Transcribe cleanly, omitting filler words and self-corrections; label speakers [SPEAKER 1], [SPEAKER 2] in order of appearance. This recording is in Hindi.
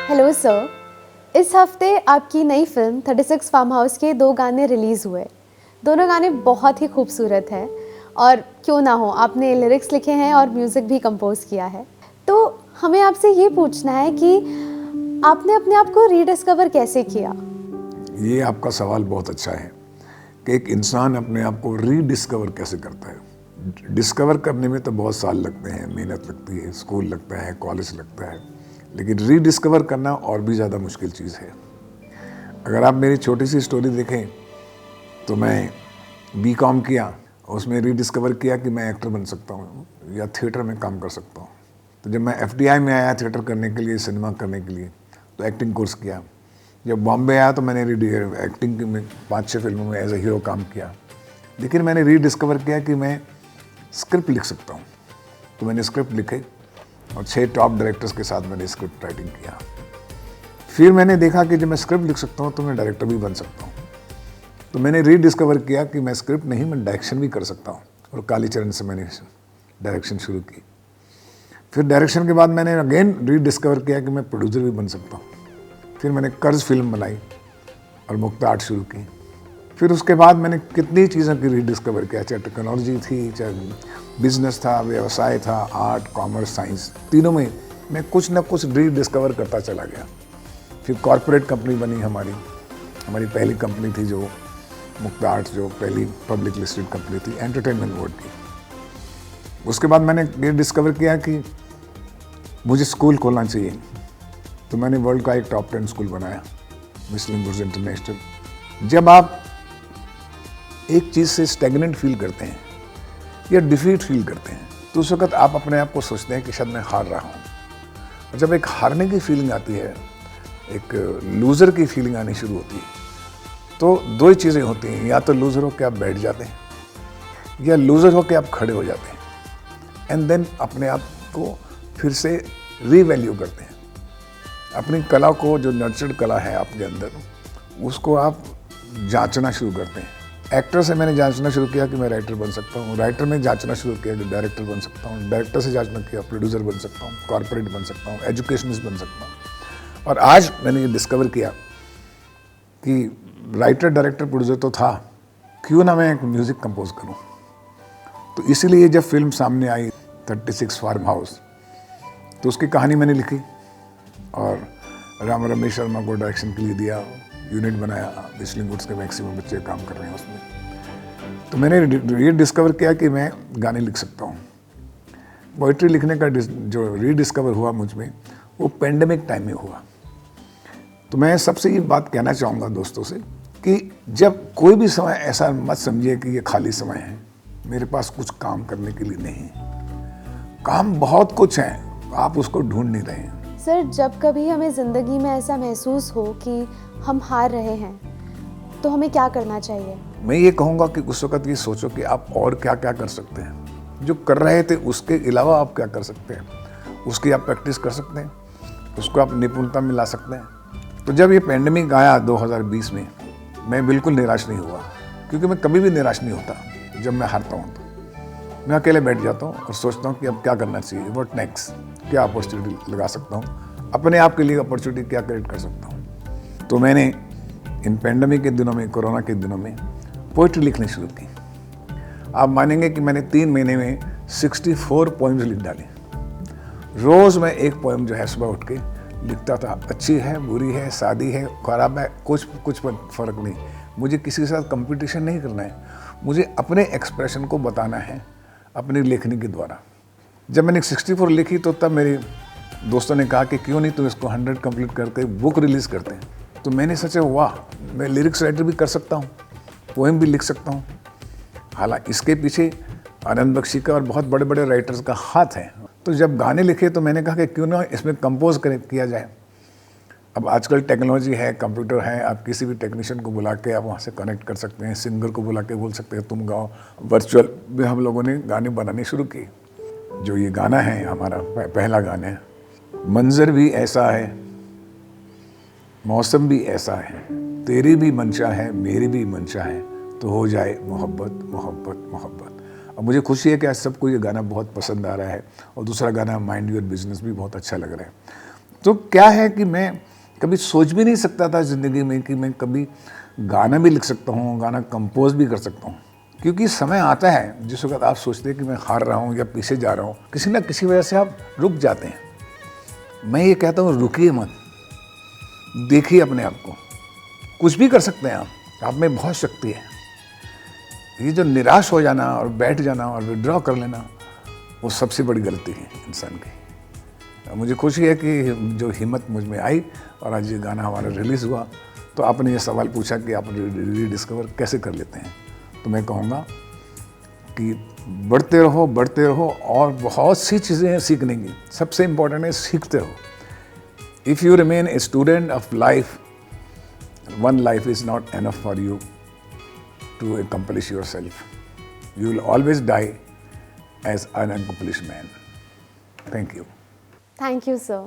[SPEAKER 1] हेलो सर, इस हफ्ते आपकी नई फिल्म 36 फार्म हाउस के 2 गाने रिलीज़ हुए। दोनों गाने बहुत ही खूबसूरत हैं और क्यों ना हो आपने लिरिक्स लिखे हैं और म्यूज़िक भी कंपोज़ किया है। तो हमें आपसे ये पूछना है कि आपने अपने आप को रीडिस्कवर कैसे किया?
[SPEAKER 2] ये आपका सवाल बहुत अच्छा है कि एक इंसान अपने आप को रीडिस्कवर कैसे करता है। डिस्कवर करने में तो बहुत साल लगते हैं, मेहनत लगती है, स्कूल लगता है, कॉलेज लगता है, लेकिन रीडिस्कवर करना और भी ज़्यादा मुश्किल चीज़ है। अगर आप मेरी छोटी सी स्टोरी देखें तो मैं बीकॉम किया, उसमें रीडिस्कवर किया कि मैं एक्टर बन सकता हूँ या थिएटर में काम कर सकता हूँ। तो जब मैं एफटीआई में आया थिएटर करने के लिए, सिनेमा करने के लिए, तो एक्टिंग कोर्स किया। जब बॉम्बे आया तो मैंने एक्टिंग में 5-6 फिल्मों में एज ए हीरो काम किया, लेकिन मैंने रीडिस्कवर किया कि मैं स्क्रिप्ट लिख सकता हूँ। तो मैंने स्क्रिप्ट लिखे और 6 टॉप डायरेक्टर्स के साथ मैंने स्क्रिप्ट राइटिंग किया। फिर मैंने देखा कि जब मैं स्क्रिप्ट लिख सकता हूँ तो मैं डायरेक्टर भी बन सकता हूँ। तो मैंने रीडिस्कवर किया कि मैं स्क्रिप्ट नहीं, मैं डायरेक्शन भी कर सकता हूँ, और कालीचरण से मैंने डायरेक्शन शुरू की। फिर डायरेक्शन के बाद मैंने अगेन रीडिस्कवर किया कि मैं प्रोड्यूसर भी बन सकता हूँ। फिर मैंने कर्ज फिल्म बनाई और मुक्ता आर्ट शुरू की। फिर उसके बाद मैंने कितनी चीज़ों की रीडिस्कवर किया, चाहे टेक्नोलॉजी थी, चाहे बिजनेस था, व्यवसाय था, आर्ट, कॉमर्स, साइंस, तीनों में मैं कुछ ना कुछ रीडिस्कवर करता चला गया। फिर कॉरपोरेट कंपनी बनी हमारी पहली कंपनी थी जो मुक्ता आर्ट, जो पहली पब्लिक लिस्टेड कंपनी थी एंटरटेनमेंट बोर्ड की। उसके बाद मैंने ये डिस्कवर किया कि मुझे स्कूल खोलना चाहिए, तो मैंने वर्ल्ड का एक टॉप 10 स्कूल बनाया, मिशलिन गुड्स इंटरनेशनल। जब आप एक चीज़ से स्टैग्नेंट फील करते हैं या डिफीट फील करते हैं तो उस वक्त आप अपने आप को सोचते हैं कि शायद मैं हार रहा हूँ। और जब एक हारने की फीलिंग आती है, एक लूज़र की फीलिंग आनी शुरू होती है, तो दो ही चीज़ें होती हैं, या तो लूज़र हो के आप बैठ जाते हैं या लूज़र हो के आप खड़े हो जाते हैं, एंड देन अपने आप को फिर से रीवैल्यू करते हैं। अपनी कला को, जो नर्चर्ड कला है आपके अंदर, उसको आप जांचना शुरू करते हैं। एक्टर से मैंने जांचना शुरू किया कि मैं राइटर बन सकता हूँ, राइटर में जांचना शुरू किया कि डायरेक्टर बन सकता हूँ, डायरेक्टर से जांचना किया प्रोड्यूसर बन सकता हूँ, कॉर्पोरेट बन सकता हूँ, एजुकेशनिस्ट बन सकता हूँ। और आज मैंने ये डिस्कवर किया कि राइटर, डायरेक्टर, प्रोड्यूसर तो था, क्यों ना मैं एक म्यूज़िक कंपोज करूँ। तो इसीलिए जब फिल्म सामने आई 36 फार्म हाउस, तो उसकी कहानी मैंने लिखी और राम रमेश शर्मा को डायरेक्शन के लिए दिया, यूनिट बनाया, मिशलिन गुड्स के मैक्सिमम बच्चे काम कर रहे हैं उसमें। तो मैंने ये डिस्कवर किया कि मैं गाने लिख सकता हूँ। पोइट्री लिखने का जो रीडिस्कवर हुआ मुझ में, वो पेंडेमिक टाइम में हुआ। तो मैं सबसे ये बात कहना चाहूँगा दोस्तों से कि जब कोई भी समय ऐसा मत समझिए कि ये खाली समय है, मेरे पास कुछ काम करने के लिए नहीं है। काम बहुत कुछ है, आप उसको ढूंढ नहीं रहे हैं।
[SPEAKER 1] सर, जब कभी हमें ज़िंदगी में ऐसा महसूस हो कि हम हार रहे हैं, तो हमें क्या करना चाहिए?
[SPEAKER 2] मैं ये कहूँगा कि उस वक्त ये सोचो कि आप और क्या क्या कर सकते हैं। जो कर रहे थे उसके अलावा आप क्या कर सकते हैं, उसकी आप प्रैक्टिस कर सकते हैं, उसको आप निपुणता में ला सकते हैं। तो जब ये पैंडेमिक आया 2020 में, मैं बिल्कुल निराश नहीं हुआ, क्योंकि मैं कभी भी निराश नहीं होता। जब मैं हारता हूँ तो मैं अकेले बैठ जाता हूँ और सोचता हूँ कि अब क्या करना चाहिए, व्हाट नेक्स्ट, क्या अपॉर्चुनिटी लगा सकता हूँ, अपने आप के लिए अपॉर्चुनिटी क्या क्रिएट कर सकता हूँ। तो मैंने इन पैंडेमिक के दिनों में, कोरोना के दिनों में पोइट्री लिखनी शुरू की। आप मानेंगे कि मैंने 3 महीने में 64 पोइम्स लिख डाली। रोज़ मैं एक पोइम जो है सुबह उठ के लिखता था। अच्छी है, बुरी है, सादी है, खराब है, कुछ फ़र्क नहीं। मुझे किसी के साथ कंपटीशन नहीं करना है, मुझे अपने एक्सप्रेशन को बताना है अपनी लेखनी के द्वारा। जब मैंने 64 लिखी तो तब मेरे दोस्तों ने कहा कि क्यों नहीं तुम इसको 100 कंप्लीट करके बुक रिलीज़ करते हैं। तो मैंने सोचा वाह, मैं लिरिक्स राइटर भी कर सकता हूँ, पोएम भी लिख सकता हूँ। हालांकि इसके पीछे आनंद बख्शी का और बहुत बड़े बड़े राइटर्स का हाथ है। तो जब गाने लिखे तो मैंने कहा कि क्यों ना इसमें कंपोज किया जाए। अब आजकल टेक्नोलॉजी है, कंप्यूटर है, आप किसी भी टेक्नीशियन को बुला के आप वहाँ से कनेक्ट कर सकते हैं, सिंगर को बुला के बोल सकते हैं तुम गाओ। वर्चुअल में हम लोगों ने गाने बनाने शुरू किए। जो ये गाना है हमारा पहला गाना है, मंजर भी ऐसा है, मौसम भी ऐसा है, तेरी भी मंशा है, मेरी भी मंशा है, तो हो जाए मोहब्बत मोहब्बत मोहब्बत। अब मुझे खुशी है कि आज सबको ये गाना बहुत पसंद आ रहा है। और दूसरा गाना माइंड योर बिजनेस भी बहुत अच्छा लग रहा है। तो क्या है कि मैं कभी सोच भी नहीं सकता था ज़िंदगी में कि मैं कभी गाना भी लिख सकता हूँ, गाना कंपोज भी कर सकता हूँ। क्योंकि समय आता है जिस वक्त आप सोचते हैं कि मैं हार रहा हूँ या पीछे जा रहा हूँ, किसी ना किसी वजह से आप रुक जाते हैं। मैं ये कहता हूँ रुकिए मत, देखिए अपने आप को, कुछ भी कर सकते हैं आप में बहुत शक्ति है। ये जो निराश हो जाना और बैठ जाना और विड्रॉ कर लेना, वो सबसे बड़ी गलती है इंसान की। मुझे खुशी है कि जो हिम्मत मुझ में आई और आज ये गाना हमारा रिलीज़ हुआ। तो आपने ये सवाल पूछा कि आप रीडिस्कवर कैसे कर लेते हैं, तो मैं कहूँगा कि बढ़ते रहो और बहुत सी चीज़ें हैं सीखने की। सबसे इम्पोर्टेंट है सीखते रहो। If you remain a student of life, one life is not enough for you to accomplish yourself. You will always die as an unaccomplished man. Thank you.
[SPEAKER 1] Thank you, sir.